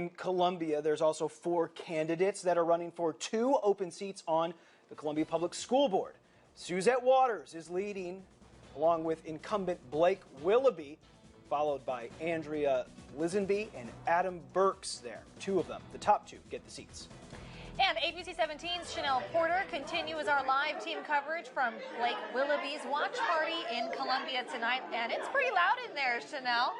In Columbia, there's also 4 candidates that are running for 2 open seats on the Columbia Public School Board. Suzette Waters is leading, along with incumbent Blake Willoughby, followed by Andrea Lisenby and Adam Burks there. 2 of them, the top 2, get the seats. And ABC 17's Chanel Porter continues our live team coverage from Blake Willoughby's watch party in Columbia tonight. And it's pretty loud in there, Chanel.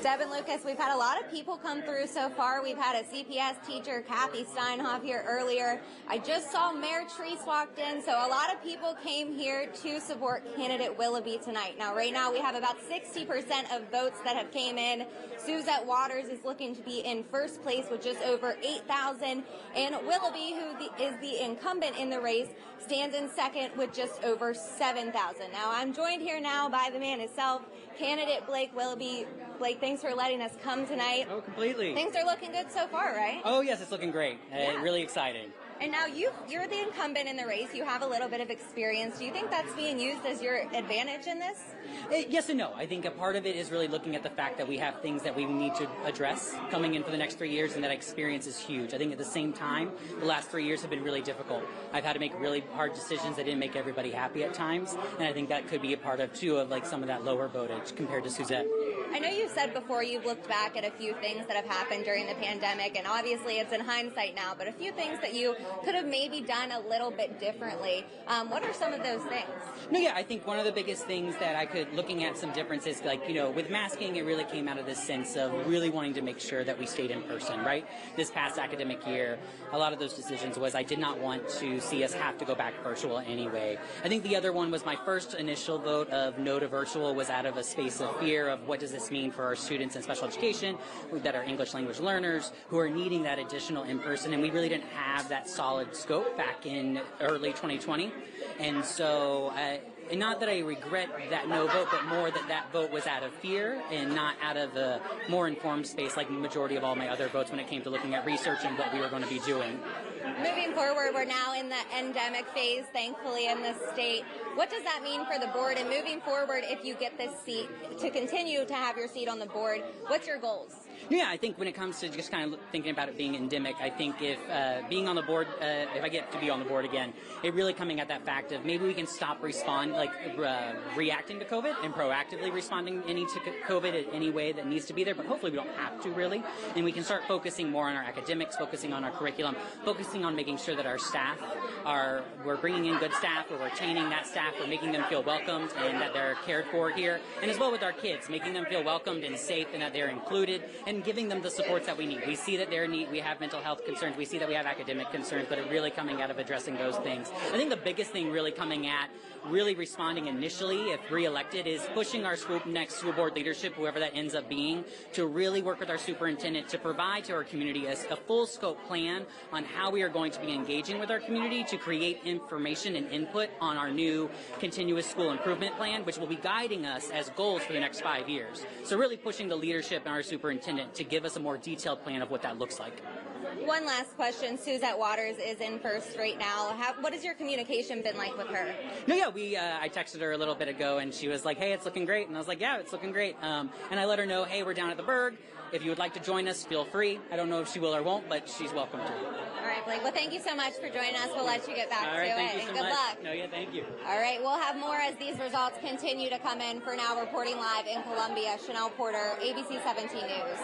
Deb and Lucas, we've had a lot of people come through so far. We've had a CPS teacher, Kathy Steinhoff, here earlier. I just saw Mayor Treese walked in, so a lot of people came here to support candidate Willoughby tonight. Now, right now, we have about 60% of votes that have came in. Suzette Waters is looking to be in first place with just over 8,000, and Willoughby, who is the incumbent in the race, stands in second with just over 7,000. Now, I'm joined here now by the man himself, candidate Blake Willoughby. Blake, thanks for letting us come tonight. Oh, completely. Things are looking good so far, right? Oh, yes, it's looking great. Yeah. Really exciting. And now you're the incumbent in the race. You have a little bit of experience. Do you think that's being used as your advantage in this? Yes and no. I think a part of it is really looking at the fact that we have things that we need to address coming in for the next 3 years, and that experience is huge. I think at the same time, the last 3 years have been really difficult. I've had to make really hard decisions that didn't make everybody happy at times, and I think that could be a part of, too, of like some of that lower votage compared to Suzette. I know you said before you've looked back at a few things that have happened during the pandemic, and obviously it's in hindsight now, but a few things that you could have maybe done a little bit differently. What are some of those things? No, yeah, I think one of the biggest things that I could, looking at some differences, like, with masking, it really came out of this sense of really wanting to make sure that we stayed in person, right? This past academic year, a lot of those decisions was I did not want to see us have to go back virtual anyway. I think the other one was my first initial vote of no to virtual was out of a space of fear of what does this mean for our students in special education that are English language learners who are needing that additional in-person, and we really didn't have that solid scope back in early 2020. And so and not that I regret that no vote, but more that that vote was out of fear and not out of a more informed space like the majority of all my other votes when it came to looking at research and what we were going to be doing. Moving forward, we're now in the endemic phase, thankfully, in this state. What does that mean for the board? And moving forward, if you get this seat, to continue to have your seat on the board, what's your goals? Yeah, I think when it comes to just kind of thinking about it being endemic, I think if being on the board, if I get to be on the board again, it really coming at that fact of maybe we can stop reacting to COVID and proactively responding to COVID in any way that needs to be there, but hopefully we don't have to really, and we can start focusing more on our academics, focusing on our curriculum, focusing on making sure that our staff we're bringing in good staff, we're retaining that staff, we're making them feel welcomed and that they're cared for here, and as well with our kids, making them feel welcomed and safe and that they're included, and giving them the supports that we need. We see that we have mental health concerns, we see that we have academic concerns, but it really coming out of addressing those things. I think the biggest thing really coming at really responding initially, if re-elected, is pushing our next school board leadership, whoever that ends up being, to really work with our superintendent to provide to our community a full scope plan on how we are going to be engaging with our community to create information and input on our new continuous school improvement plan, which will be guiding us as goals for the next 5 years. So really pushing the leadership and our superintendent to give us a more detailed plan of what that looks like. One last question. Suzette Waters is in first right now. What has your communication been like with her? No, yeah, I texted her a little bit ago, and she was like, hey, it's looking great. And I was like, yeah, it's looking great. And I let her know, hey, we're down at the Berg. If you would like to join us, feel free. I don't know if she will or won't, but she's welcome to. All right, Blake. Well, thank you so much for joining us. We'll let you get back to it. Thank you so and good much. luck. No, yeah, thank you. All right, we'll have more as these results continue to come in. For now, reporting live in Columbia, Chanel Porter, ABC 17 News.